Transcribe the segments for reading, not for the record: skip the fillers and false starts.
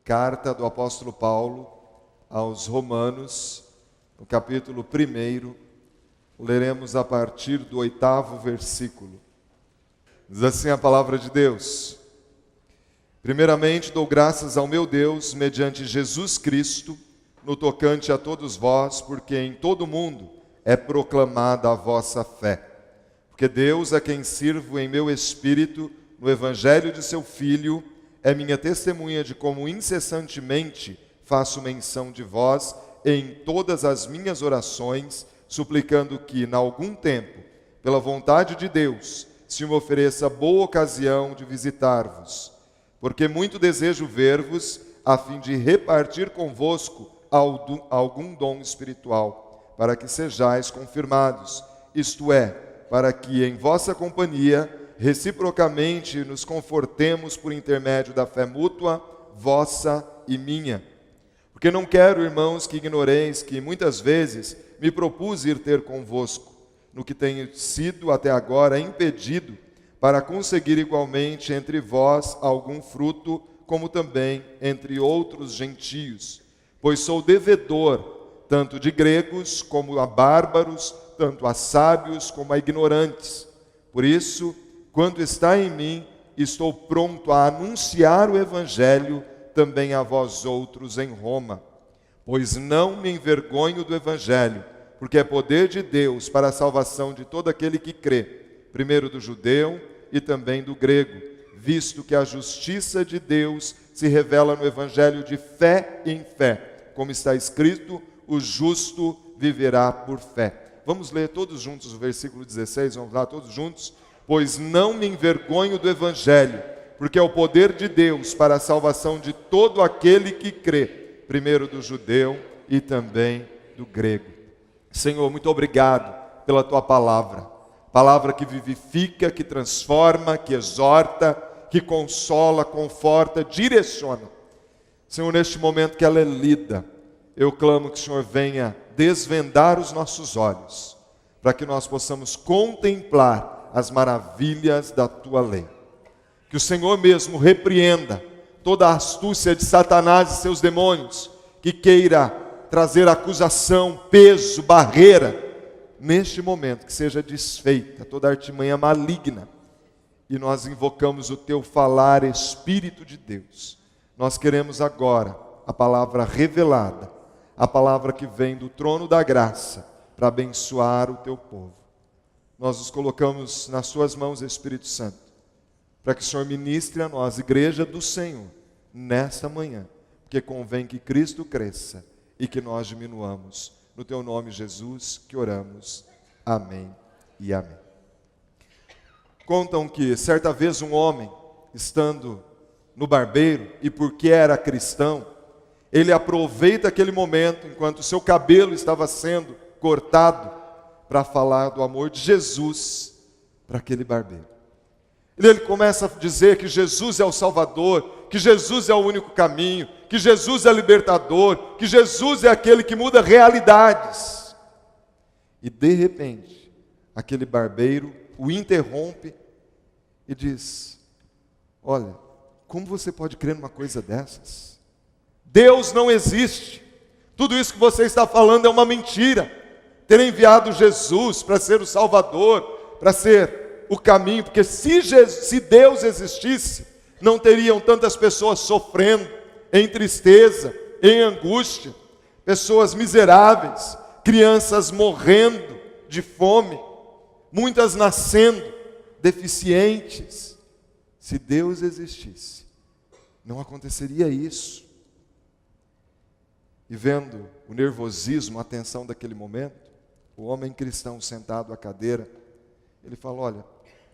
Carta do apóstolo Paulo aos Romanos, no capítulo 1, leremos a partir do 8º versículo. Diz assim a palavra de Deus: Primeiramente dou graças ao meu Deus, mediante Jesus Cristo, no tocante a todos vós, porque em todo o mundo é proclamada a vossa fé. Porque Deus, a quem sirvo em meu espírito, no evangelho de seu Filho, é minha testemunha de como incessantemente faço menção de vós em todas as minhas orações, suplicando que, em algum tempo, pela vontade de Deus, se me ofereça boa ocasião de visitar-vos. Porque muito desejo ver-vos, a fim de repartir convosco algum dom espiritual, para que sejais confirmados, isto é, para que em vossa companhia reciprocamente nos confortemos por intermédio da fé mútua, vossa e minha. Porque não quero, irmãos, que ignoreis que muitas vezes me propus ir ter convosco, no que tenho sido até agora impedido, para conseguir igualmente entre vós algum fruto, como também entre outros gentios. Pois sou devedor, tanto de gregos como a bárbaros, tanto a sábios como a ignorantes. Por isso, quanto está em mim, estou pronto a anunciar o evangelho também a vós outros em Roma. Pois não me envergonho do evangelho, porque é poder de Deus para a salvação de todo aquele que crê, primeiro do judeu e também do grego, visto que a justiça de Deus se revela no evangelho de fé em fé, como está escrito, o justo viverá por fé. Vamos ler todos juntos o versículo 16, vamos lá todos juntos? Pois não me envergonho do evangelho, porque é o poder de Deus para a salvação de todo aquele que crê, primeiro do judeu e também do grego. Senhor, muito obrigado pela tua palavra, palavra que vivifica, que transforma, que exorta, que consola, conforta, direciona. Senhor, neste momento que ela é lida, eu clamo que o Senhor venha desvendar os nossos olhos, para que nós possamos contemplar as maravilhas da tua lei. Que o Senhor mesmo repreenda toda a astúcia de Satanás e seus demônios, que queira trazer acusação, peso, barreira, neste momento, que seja desfeita toda artimanha maligna, e nós invocamos o teu falar, Espírito de Deus. Nós queremos agora a palavra revelada, a palavra que vem do trono da graça, para abençoar o teu povo. Nós nos colocamos nas suas mãos, Espírito Santo, para que o Senhor ministre a nós, igreja do Senhor, nesta manhã, porque convém que Cristo cresça e que nós diminuamos. No teu nome, Jesus, que oramos. Amém e amém. Contam que certa vez um homem, estando no barbeiro, e porque era cristão, ele aproveita aquele momento, enquanto o seu cabelo estava sendo cortado, para falar do amor de Jesus para aquele barbeiro. Ele começa a dizer que Jesus é o Salvador, que Jesus é o único caminho, que Jesus é libertador, que Jesus é aquele que muda realidades. E de repente, aquele barbeiro o interrompe e diz: olha, como você pode crer numa coisa dessas? Deus não existe. Tudo isso que você está falando é uma mentira. Ter enviado Jesus para ser o Salvador, para ser o caminho, porque se Deus existisse, não teriam tantas pessoas sofrendo, em tristeza, em angústia, pessoas miseráveis, crianças morrendo de fome, muitas nascendo deficientes. Se Deus existisse, não aconteceria isso. E vendo o nervosismo, a tensão daquele momento, o homem cristão sentado à cadeira, ele fala: olha,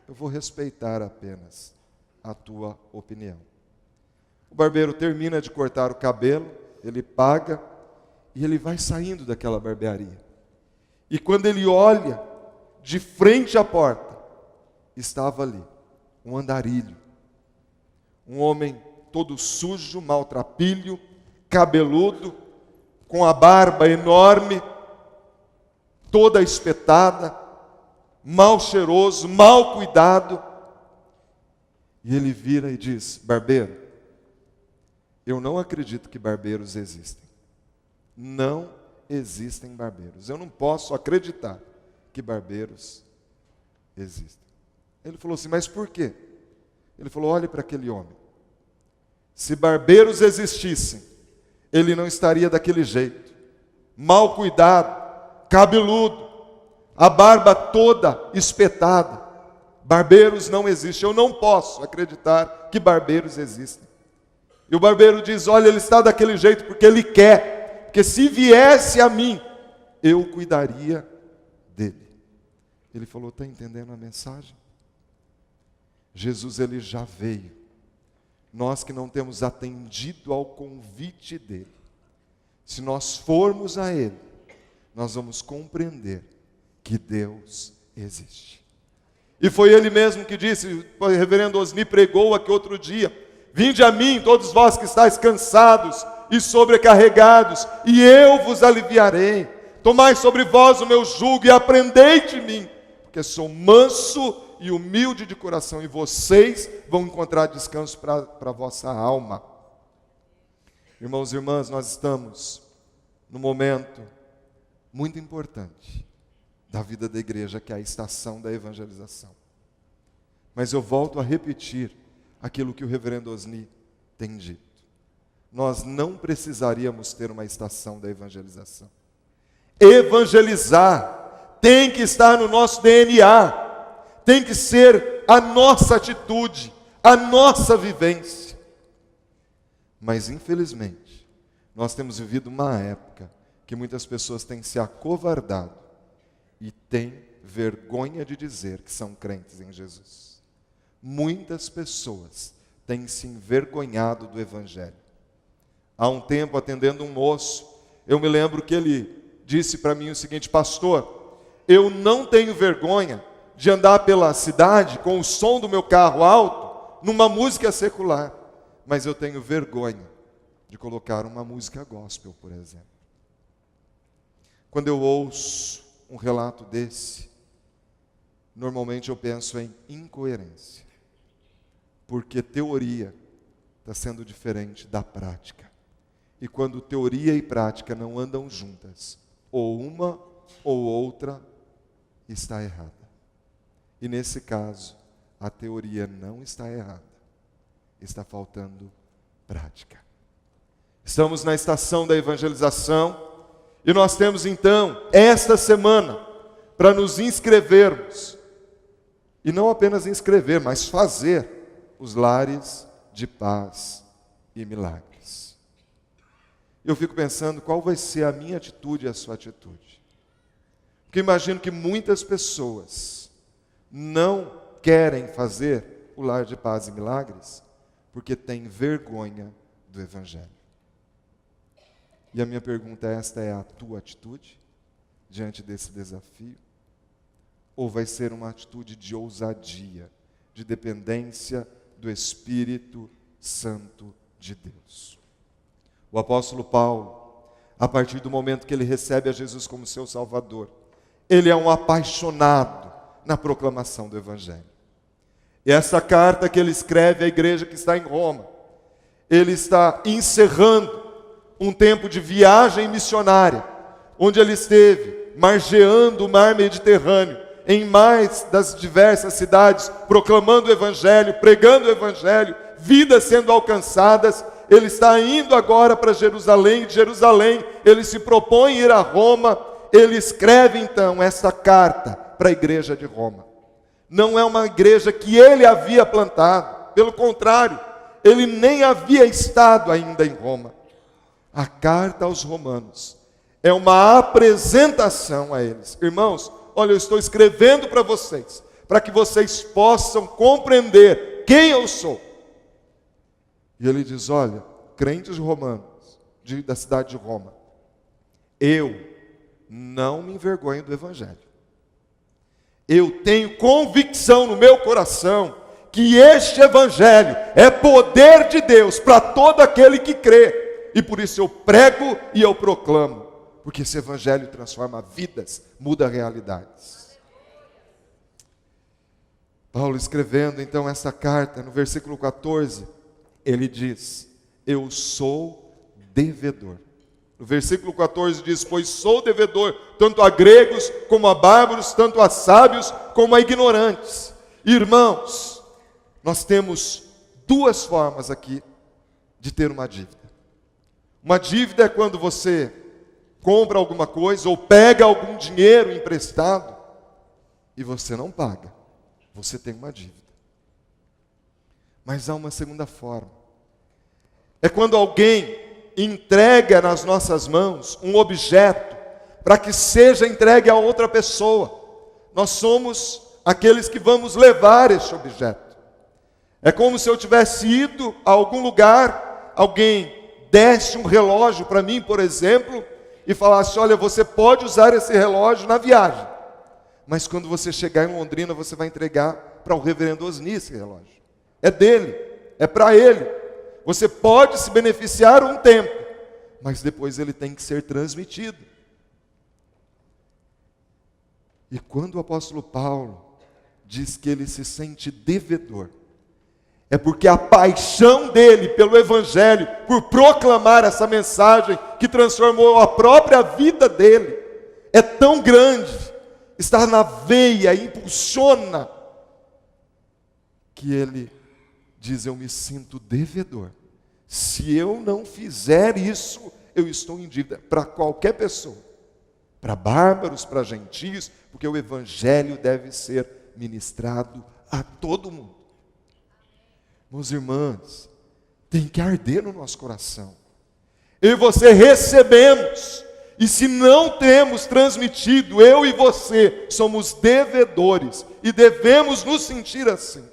eu vou respeitar apenas a tua opinião. O barbeiro termina de cortar o cabelo, ele paga e ele vai saindo daquela barbearia. E quando ele olha de frente à porta, estava ali um andarilho, um homem todo sujo, maltrapilho, cabeludo, com a barba enorme, toda espetada, mal cheiroso, mal cuidado. E ele vira e diz: barbeiro, eu não acredito que barbeiros existem. Não existem barbeiros. Eu não posso acreditar que barbeiros existem. Ele falou assim, mas por quê? Ele falou, olhe para aquele homem. Se barbeiros existissem, ele não estaria daquele jeito. Mal cuidado, cabeludo, a barba toda espetada. Barbeiros não existem. Eu não posso acreditar que barbeiros existem. E o barbeiro diz, olha, ele está daquele jeito porque ele quer. Porque se viesse a mim, eu cuidaria dele. Ele falou, está entendendo a mensagem? Jesus, ele já veio. Nós que não temos atendido ao convite dele, se nós formos a ele, nós vamos compreender que Deus existe. E foi ele mesmo que disse, o reverendo Osni pregou aqui outro dia, vinde a mim, todos vós que estáis cansados e sobrecarregados, e eu vos aliviarei. Tomai sobre vós o meu jugo e aprendei de mim, porque sou manso e humilde de coração, e vocês vão encontrar descanso para a vossa alma. Irmãos e irmãs, nós estamos num momento muito importante da vida da igreja, que é a estação da evangelização. Mas eu volto a repetir aquilo que o reverendo Osni tem dito. Nós não precisaríamos ter uma estação da evangelização. Evangelizar tem que estar no nosso DNA. Tem que ser a nossa atitude, a nossa vivência. Mas, infelizmente, nós temos vivido uma época que muitas pessoas têm se acovardado e têm vergonha de dizer que são crentes em Jesus. Muitas pessoas têm se envergonhado do Evangelho. Há um tempo, atendendo um moço, eu me lembro que ele disse para mim o seguinte, pastor, eu não tenho vergonha de andar pela cidade com o som do meu carro alto, numa música secular. Mas eu tenho vergonha de colocar uma música gospel, por exemplo. Quando eu ouço um relato desse, normalmente eu penso em incoerência. Porque teoria está sendo diferente da prática. E quando teoria e prática não andam juntas, ou uma ou outra está errada. E nesse caso, a teoria não está errada, está faltando prática. Estamos na estação da evangelização e nós temos então, esta semana, para nos inscrevermos, e não apenas inscrever, mas fazer os lares de paz e milagres. Eu fico pensando qual vai ser a minha atitude e a sua atitude. Porque imagino que muitas pessoas não querem fazer o lar de paz e milagres porque têm vergonha do Evangelho. E a minha pergunta é, esta é a tua atitude diante desse desafio? Ou vai ser uma atitude de ousadia, de dependência do Espírito Santo de Deus? O apóstolo Paulo, a partir do momento que ele recebe a Jesus como seu Salvador, ele é um apaixonado na proclamação do Evangelho. E essa carta que ele escreve à igreja que está em Roma, ele está encerrando um tempo de viagem missionária, onde ele esteve margeando o mar Mediterrâneo, em mais das diversas cidades, proclamando o Evangelho, pregando o Evangelho, vidas sendo alcançadas. Ele está indo agora para Jerusalém, de Jerusalém ele se propõe ir a Roma. Ele escreve então esta carta para a igreja de Roma. Não é uma igreja que ele havia plantado, pelo contrário, ele nem havia estado ainda em Roma. A carta aos romanos é uma apresentação a eles. Irmãos, olha, eu estou escrevendo para vocês, para que vocês possam compreender quem eu sou. E ele diz, olha, crentes romanos, da cidade de Roma, eu não me envergonho do Evangelho. Eu tenho convicção no meu coração que este Evangelho é poder de Deus para todo aquele que crê. E por isso eu prego e eu proclamo. Porque esse Evangelho transforma vidas, muda realidades. Paulo escrevendo então essa carta, no versículo 14, ele diz, eu sou devedor. No versículo 14 diz: pois sou devedor, tanto a gregos como a bárbaros, tanto a sábios como a ignorantes. Irmãos, nós temos duas formas aqui de ter uma dívida. Uma dívida é quando você compra alguma coisa ou pega algum dinheiro emprestado e você não paga. Você tem uma dívida. Mas há uma segunda forma. É quando alguém entrega nas nossas mãos um objeto para que seja entregue a outra pessoa. Nós somos aqueles que vamos levar este objeto. É como se eu tivesse ido a algum lugar, alguém desse um relógio para mim, por exemplo, e falasse: olha, você pode usar esse relógio na viagem, mas quando você chegar em Londrina, você vai entregar para o reverendo Osni esse relógio. É dele, é para ele. Você pode se beneficiar um tempo, mas depois ele tem que ser transmitido. E quando o apóstolo Paulo diz que ele se sente devedor, é porque a paixão dele pelo Evangelho, por proclamar essa mensagem que transformou a própria vida dele, é tão grande, está na veia, impulsiona, que ele diz: eu me sinto devedor. Se eu não fizer isso, eu estou em dívida para qualquer pessoa, para bárbaros, para gentios, porque o Evangelho deve ser ministrado a todo mundo. Meus irmãos, tem que arder no nosso coração. Eu e você recebemos, e se não temos transmitido, eu e você somos devedores, e devemos nos sentir assim.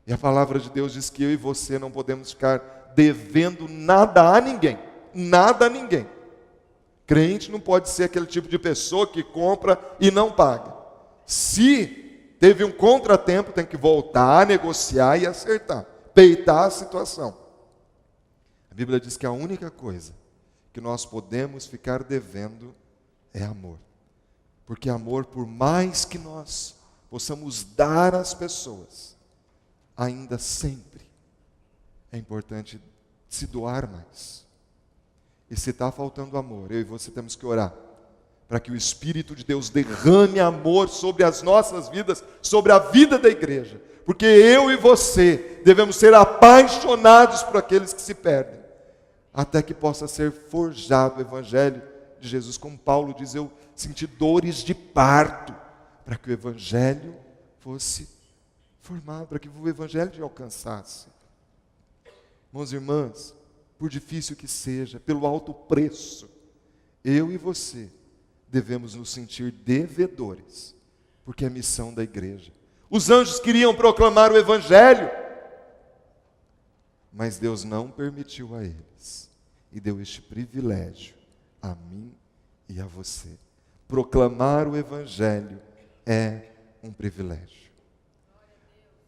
E a palavra de Deus diz que eu e você não podemos ficar devendo nada a ninguém. Nada a ninguém. Crente não pode ser aquele tipo de pessoa que compra e não paga. Se teve um contratempo, tem que voltar a negociar e acertar. Peitar a situação. A Bíblia diz que a única coisa que nós podemos ficar devendo é amor. Porque amor, por mais que nós possamos dar às pessoas, ainda sempre é importante se doar mais. E se está faltando amor, eu e você temos que orar para que o Espírito de Deus derrame amor sobre as nossas vidas, sobre a vida da igreja. Porque eu e você devemos ser apaixonados por aqueles que se perdem, até que possa ser forjado o Evangelho de Jesus. Como Paulo diz: eu senti dores de parto, para que o Evangelho fosse formado, para que o Evangelho te alcançasse. Irmãos e irmãs, por difícil que seja, pelo alto preço, eu e você devemos nos sentir devedores, porque é a missão da igreja. Os anjos queriam proclamar o Evangelho, mas Deus não permitiu a eles, e deu este privilégio a mim e a você. Proclamar o Evangelho é um privilégio.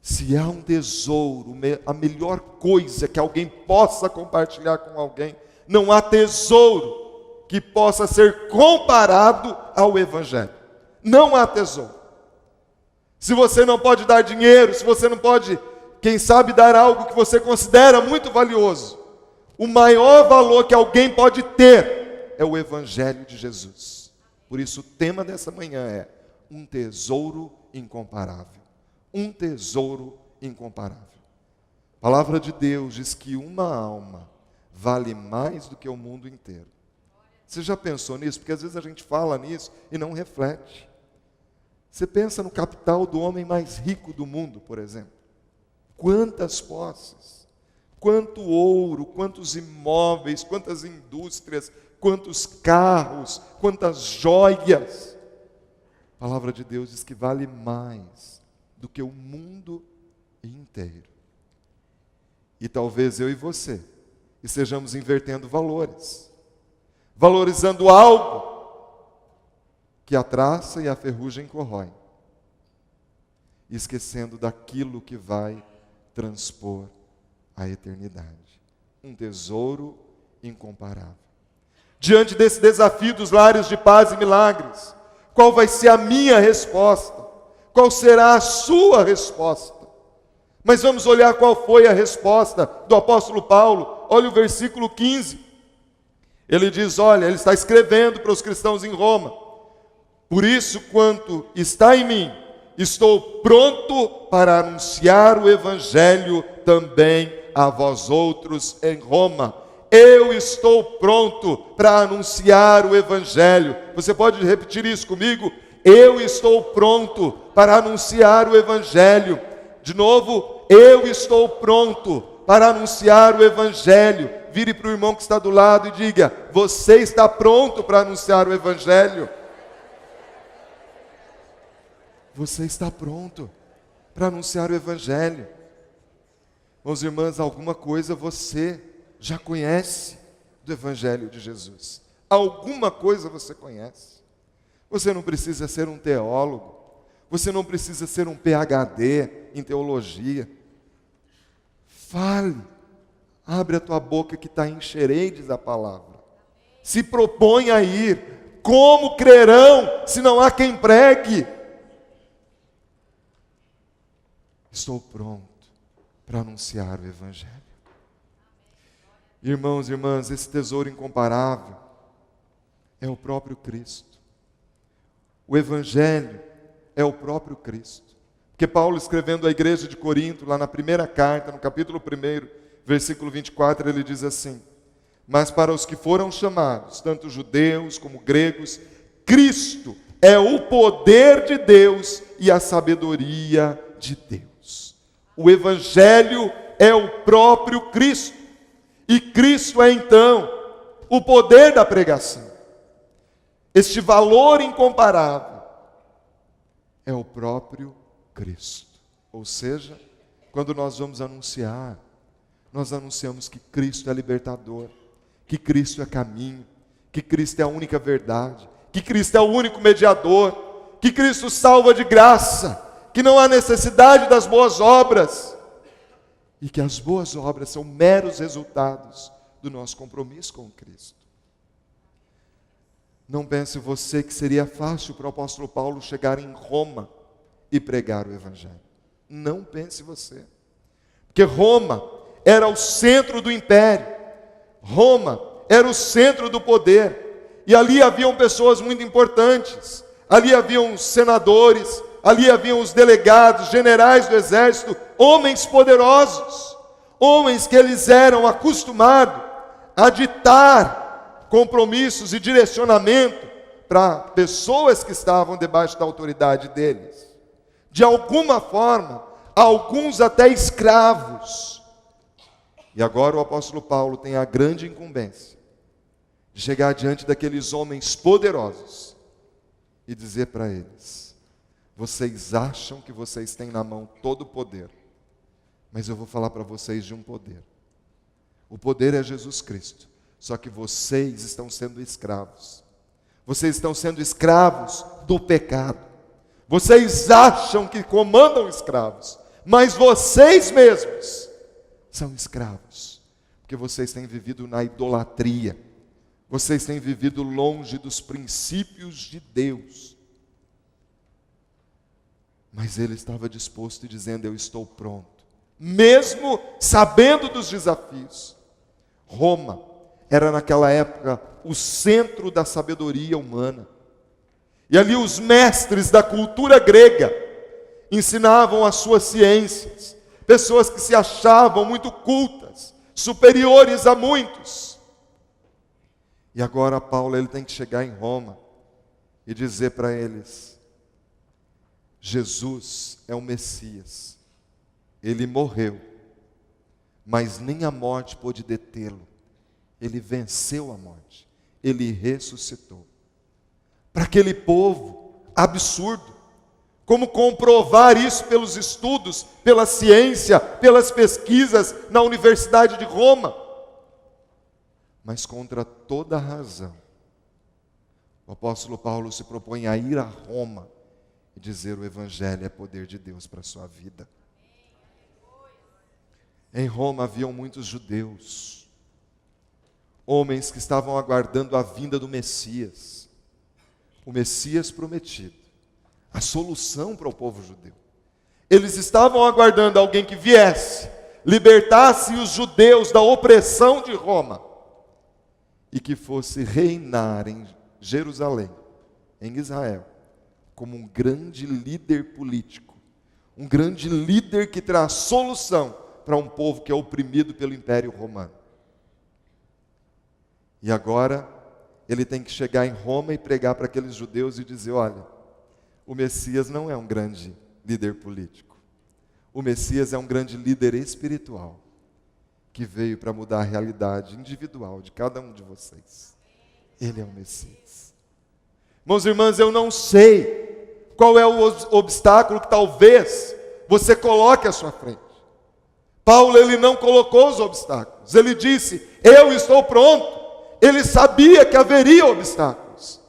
Se há um tesouro, a melhor coisa que alguém possa compartilhar com alguém, não há tesouro que possa ser comparado ao Evangelho. Não há tesouro. Se você não pode dar dinheiro, se você não pode, quem sabe, dar algo que você considera muito valioso, o maior valor que alguém pode ter é o Evangelho de Jesus. Por isso o tema dessa manhã é um tesouro incomparável. Um tesouro incomparável. A palavra de Deus diz que uma alma vale mais do que o mundo inteiro. Você já pensou nisso? Porque às vezes a gente fala nisso e não reflete. Você pensa no capital do homem mais rico do mundo, por exemplo. Quantas posses, quanto ouro, quantos imóveis, quantas indústrias, quantos carros, quantas joias. A palavra de Deus diz que vale mais do que o mundo inteiro. E talvez eu e você estejamos invertendo valores, valorizando algo que a traça e a ferrugem corroem, e esquecendo daquilo que vai transpor a eternidade. Um tesouro incomparável. Diante desse desafio dos lares de paz e milagres, qual vai ser a minha resposta? Qual será a sua resposta? Mas vamos olhar qual foi a resposta do apóstolo Paulo. Olha o versículo 15. Ele diz, olha, ele está escrevendo para os cristãos em Roma. Por isso, quanto está em mim, estou pronto para anunciar o evangelho também a vós outros em Roma. Eu estou pronto para anunciar o evangelho. Você pode repetir isso comigo? Eu estou pronto para anunciar o evangelho. De novo, eu estou pronto para anunciar o evangelho. Vire para o irmão que está do lado e diga, você está pronto para anunciar o evangelho? Você está pronto para anunciar o evangelho. Meus irmãos, alguma coisa você já conhece do evangelho de Jesus. Alguma coisa você conhece. Você não precisa ser um teólogo. Você não precisa ser um PhD em teologia. Fale. Abre a tua boca que está enxerentes da palavra. Se propõe a ir. Como crerão se não há quem pregue? Estou pronto para anunciar o evangelho. Irmãos e irmãs, esse tesouro incomparável é o próprio Cristo. O evangelho é o próprio Cristo. Porque Paulo, escrevendo à igreja de Corinto, lá na primeira carta, no capítulo 1, versículo 24, ele diz assim: mas para os que foram chamados, tanto judeus como gregos, Cristo é o poder de Deus e a sabedoria de Deus. O evangelho é o próprio Cristo. E Cristo é então o poder da pregação. Este valor incomparável é o próprio Cristo. Ou seja, quando nós vamos anunciar, nós anunciamos que Cristo é libertador, que Cristo é caminho, que Cristo é a única verdade, que Cristo é o único mediador, que Cristo salva de graça, que não há necessidade das boas obras, e que as boas obras são meros resultados do nosso compromisso com Cristo. Não pense você que seria fácil para o apóstolo Paulo chegar em Roma e pregar o evangelho. Não pense você. Porque Roma era o centro do império. Roma era o centro do poder. E ali haviam pessoas muito importantes. Ali haviam os senadores, ali haviam os delegados, generais do exército, homens poderosos, homens que eles eram acostumados a ditar compromissos e direcionamento para pessoas que estavam debaixo da autoridade deles. De alguma forma, alguns até escravos. E agora o apóstolo Paulo tem a grande incumbência de chegar diante daqueles homens poderosos e dizer para eles: vocês acham que vocês têm na mão todo o poder, mas eu vou falar para vocês de um poder. O poder é Jesus Cristo, só que vocês estão sendo escravos. Vocês estão sendo escravos do pecado. Vocês acham que comandam escravos, mas vocês mesmos são escravos, porque vocês têm vivido na idolatria. Vocês têm vivido longe dos princípios de Deus. Mas ele estava disposto e dizendo: eu estou pronto. Mesmo sabendo dos desafios. Roma era naquela época o centro da sabedoria humana. E ali os mestres da cultura grega ensinavam as suas ciências. Pessoas que se achavam muito cultas, superiores a muitos. E agora Paulo ele tem que chegar em Roma e dizer para eles: Jesus é o Messias. Ele morreu, mas nem a morte pôde detê-lo. Ele venceu a morte. Ele ressuscitou. Para aquele povo absurdo, como comprovar isso pelos estudos, pela ciência, pelas pesquisas na Universidade de Roma? Mas contra toda razão, o apóstolo Paulo se propõe a ir a Roma e dizer: o evangelho é poder de Deus para a sua vida. Em Roma haviam muitos judeus, homens que estavam aguardando a vinda do Messias, o Messias prometido, a solução para o povo judeu. Eles estavam aguardando alguém que viesse, libertasse os judeus da opressão de Roma e que fosse reinar em Jerusalém, em Israel, como um grande líder político, um grande líder que traz solução para um povo que é oprimido pelo Império Romano. E agora ele tem que chegar em Roma e pregar para aqueles judeus e dizer: olha, o Messias não é um grande líder político. O Messias é um grande líder espiritual, que veio para mudar a realidade individual de cada um de vocês. Ele é o Messias. Irmãos e irmãs, eu não sei qual é o obstáculo que talvez você coloque à sua frente. Paulo, ele não colocou os obstáculos. Ele disse: eu estou pronto. Ele sabia que haveria obstáculos,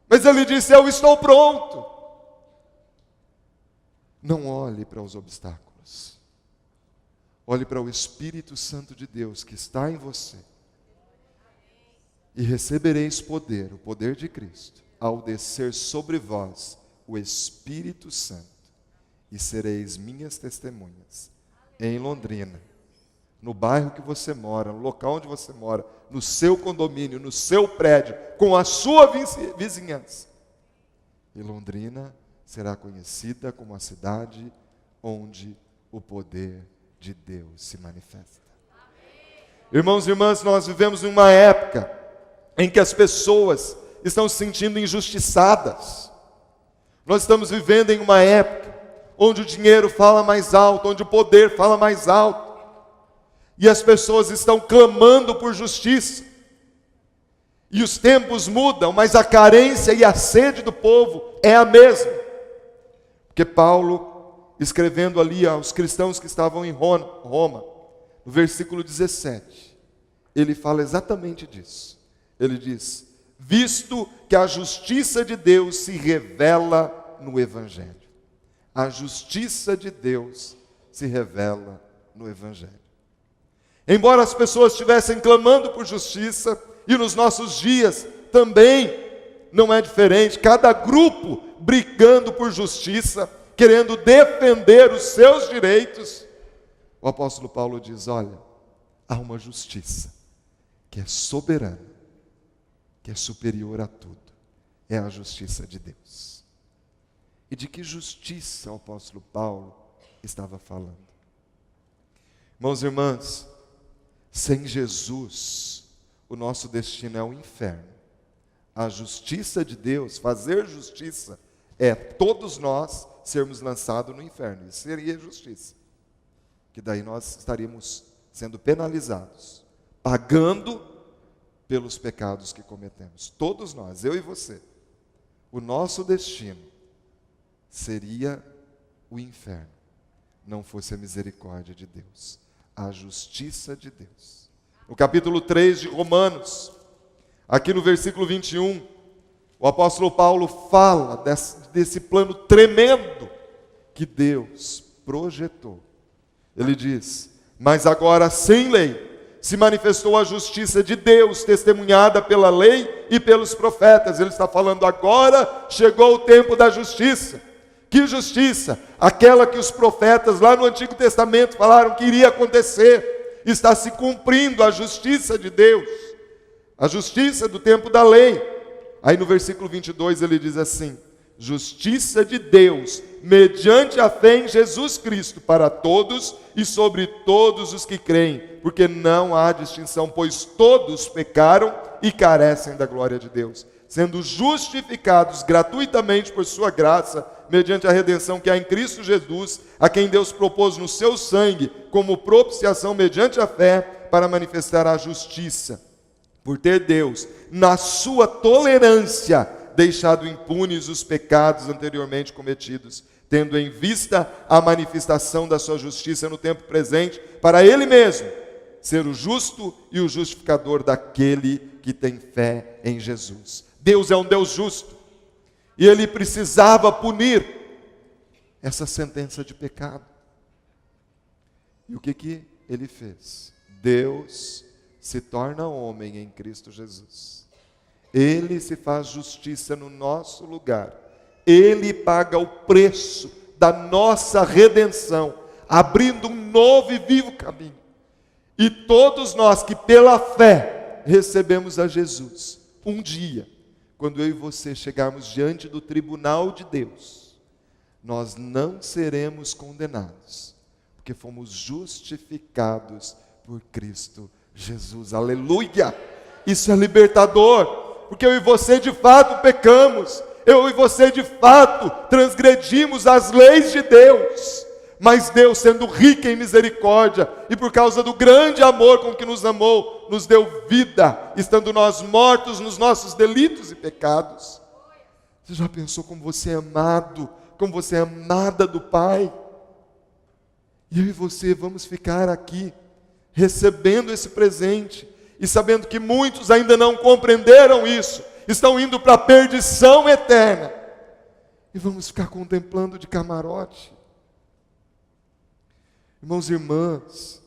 mas ele disse: eu estou pronto. Não olhe para os obstáculos. Olhe para o Espírito Santo de Deus que está em você. E recebereis poder, o poder de Cristo, ao descer sobre vós o Espírito Santo. E sereis minhas testemunhas em Londrina, no bairro que você mora, no local onde você mora, no seu condomínio, no seu prédio, com a sua vizinhança. E Londrina será conhecida como a cidade onde o poder de Deus se manifesta. Irmãos e irmãs, nós vivemos em uma época em que as pessoas estão se sentindo injustiçadas. Nós estamos vivendo em uma época onde o dinheiro fala mais alto, onde o poder fala mais alto. E as pessoas estão clamando por justiça. E os tempos mudam, mas a carência e a sede do povo é a mesma. Porque Paulo, escrevendo ali aos cristãos que estavam em Roma, no versículo 17, ele fala exatamente disso. Ele diz: visto que a justiça de Deus se revela no Evangelho. A justiça de Deus se revela no Evangelho. Embora as pessoas estivessem clamando por justiça, e nos nossos dias também não é diferente, cada grupo brigando por justiça, querendo defender os seus direitos, o apóstolo Paulo diz: olha, há uma justiça que é soberana, que é superior a tudo, é a justiça de Deus. E de que justiça o apóstolo Paulo estava falando? Irmãos e irmãs, sem Jesus, o nosso destino é o inferno. A justiça de Deus, fazer justiça, é todos nós sermos lançados no inferno. Isso seria justiça. Que daí nós estaríamos sendo penalizados, pagando pelos pecados que cometemos. Todos nós, eu e você. O nosso destino seria o inferno, não fosse a misericórdia de Deus, a justiça de Deus. No capítulo 3 de Romanos, aqui no versículo 21, o apóstolo Paulo fala desse plano tremendo que Deus projetou. Ele diz: mas agora sem lei se manifestou a justiça de Deus, testemunhada pela lei e pelos profetas. Ele está falando: agora chegou o tempo da justiça. Que justiça? Aquela que os profetas lá no Antigo Testamento falaram que iria acontecer. Está se cumprindo a justiça de Deus, a justiça do tempo da lei. Aí no versículo 22 ele diz assim: justiça de Deus, mediante a fé em Jesus Cristo, para todos e sobre todos os que creem, porque não há distinção, pois todos pecaram e carecem da glória de Deus, sendo justificados gratuitamente por sua graça, mediante a redenção que há em Cristo Jesus, a quem Deus propôs no seu sangue, como propiciação mediante a fé, para manifestar a justiça, por ter Deus, na sua tolerância, deixado impunes os pecados anteriormente cometidos, tendo em vista a manifestação da sua justiça no tempo presente, para Ele mesmo ser o justo e o justificador daquele que tem fé em Jesus. Deus é um Deus justo, e Ele precisava punir essa sentença de pecado. E o que Ele fez? Deus se torna homem em Cristo Jesus. Ele se faz justiça no nosso lugar. Ele paga o preço da nossa redenção, abrindo um novo e vivo caminho. E todos nós que pela fé recebemos a Jesus, um dia, quando eu e você chegarmos diante do tribunal de Deus, nós não seremos condenados, porque fomos justificados por Cristo Jesus. Aleluia! Isso é libertador, porque eu e você de fato pecamos, eu e você de fato transgredimos as leis de Deus, mas Deus, sendo rico em misericórdia e por causa do grande amor com que nos amou, nos deu vida, estando nós mortos nos nossos delitos e pecados. Você já pensou como você é amado, como você é amada do Pai? E eu e você vamos ficar aqui recebendo esse presente e sabendo que muitos ainda não compreenderam isso, estão indo para a perdição eterna, e vamos ficar contemplando de camarote. Irmãos e irmãs,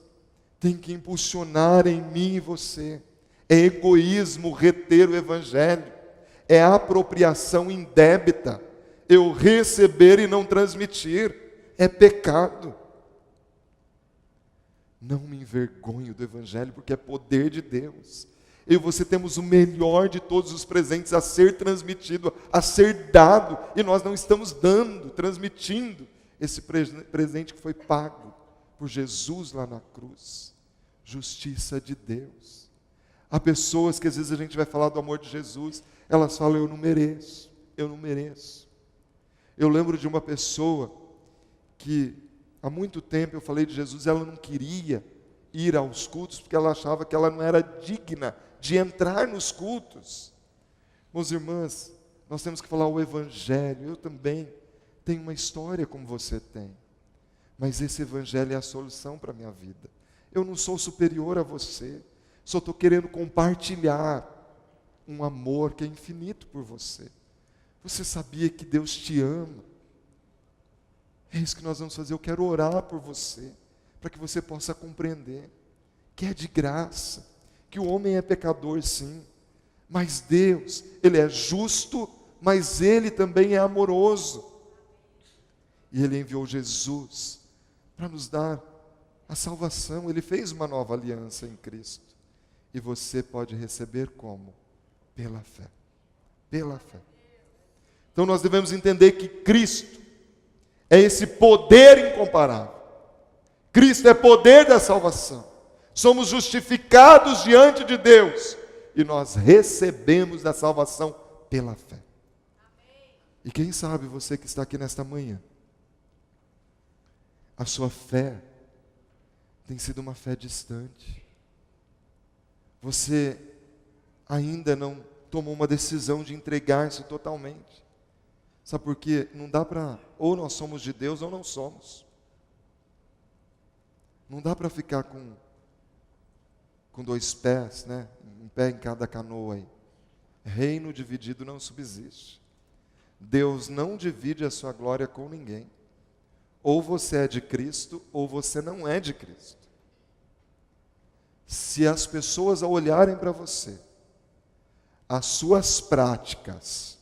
tem que impulsionar em mim e você. É egoísmo reter o Evangelho, é apropriação indébita. Eu receber e não transmitir, é pecado. Não me envergonho do Evangelho, porque é poder de Deus. Eu e você temos o melhor de todos os presentes a ser transmitido, a ser dado, e nós não estamos dando, transmitindo esse presente que foi pago por Jesus lá na cruz. Justiça de Deus. Há pessoas que às vezes a gente vai falar do amor de Jesus, elas falam: eu não mereço, eu não mereço. Eu lembro de uma pessoa que há muito tempo eu falei de Jesus, ela não queria ir aos cultos porque ela achava que ela não era digna de entrar nos cultos. Meus irmãos, nós temos que falar o Evangelho. Eu também tenho uma história como você tem, mas esse Evangelho é a solução para a minha vida. Eu não sou superior a você, só estou querendo compartilhar um amor que é infinito por você. Você sabia que Deus te ama? É isso que nós vamos fazer. Eu quero orar por você, para que você possa compreender que é de graça, que o homem é pecador sim, mas Deus, Ele é justo, mas Ele também é amoroso. E Ele enviou Jesus para nos dar a salvação. Ele fez uma nova aliança em Cristo. E você pode receber como? Pela fé. Pela fé. Então nós devemos entender que Cristo é esse poder incomparável. Cristo é poder da salvação. Somos justificados diante de Deus e nós recebemos da salvação pela fé. E quem sabe você que está aqui nesta manhã, a sua fé tem sido uma fé distante. Você ainda não tomou uma decisão de entregar-se totalmente. Sabe por quê? Não dá para, ou nós somos de Deus ou não somos. Não dá para ficar com dois pés, né? Um pé em cada canoa aí. Reino dividido não subsiste. Deus não divide a sua glória com ninguém. Ou você é de Cristo, ou você não é de Cristo. Se as pessoas ao olharem para você, as suas práticas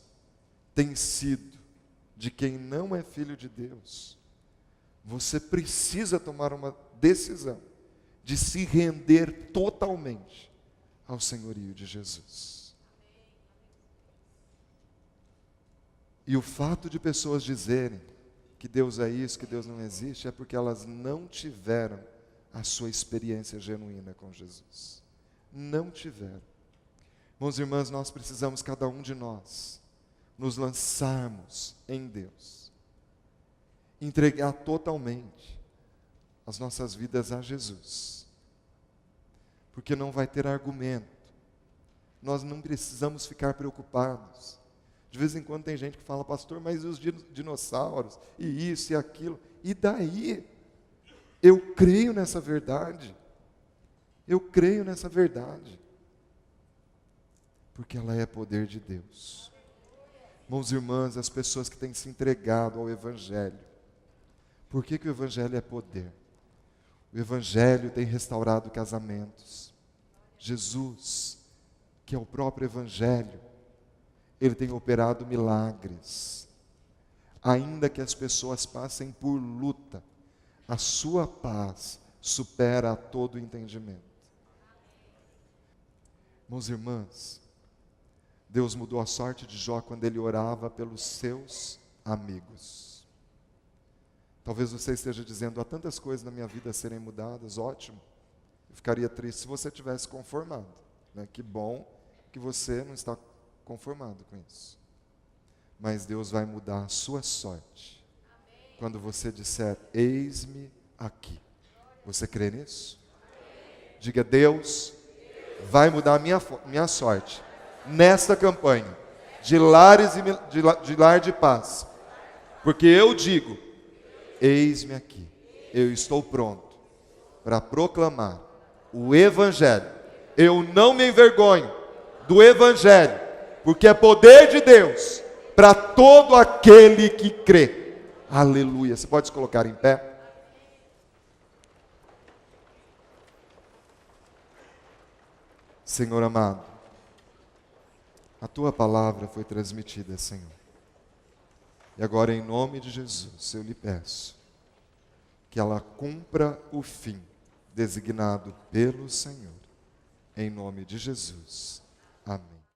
têm sido de quem não é filho de Deus, você precisa tomar uma decisão de se render totalmente ao senhorio de Jesus. E o fato de pessoas dizerem que Deus é isso, que Deus não existe, é porque elas não tiveram a sua experiência genuína com Jesus. Não tiveram. Irmãos e irmãs, nós precisamos, cada um de nós, nos lançarmos em Deus, entregar totalmente as nossas vidas a Jesus, porque não vai ter argumento. Nós não precisamos ficar preocupados. De vez em quando tem gente que fala: pastor, mas e os dinossauros, e isso e aquilo? E daí? Eu creio nessa verdade. Eu creio nessa verdade. Porque ela é poder de Deus. Irmãos e irmãs, as pessoas que têm se entregado ao Evangelho. Por que o Evangelho é poder? O Evangelho tem restaurado casamentos. Jesus, que é o próprio Evangelho, Ele tem operado milagres. Ainda que as pessoas passem por luta, a sua paz supera a todo entendimento. Meus irmãos, Deus mudou a sorte de Jó quando ele orava pelos seus amigos. Talvez você esteja dizendo, há tantas coisas na minha vida a serem mudadas, ótimo. Eu ficaria triste se você tivesse conformado, né? Que bom que você não está conformado com isso. Mas Deus vai mudar a sua sorte. Amém. Quando você disser, eis-me aqui. Você crê nisso? Amém. Diga, Deus vai mudar a minha sorte nesta campanha de lares e de lar de paz. Porque eu digo, eis-me aqui. Eu estou pronto para proclamar o Evangelho. Eu não me envergonho do Evangelho, porque é poder de Deus para todo aquele que crê. Aleluia. Você pode se colocar em pé? Senhor amado, a Tua palavra foi transmitida, Senhor. E agora, em nome de Jesus, eu lhe peço que ela cumpra o fim designado pelo Senhor. Em nome de Jesus. Amém.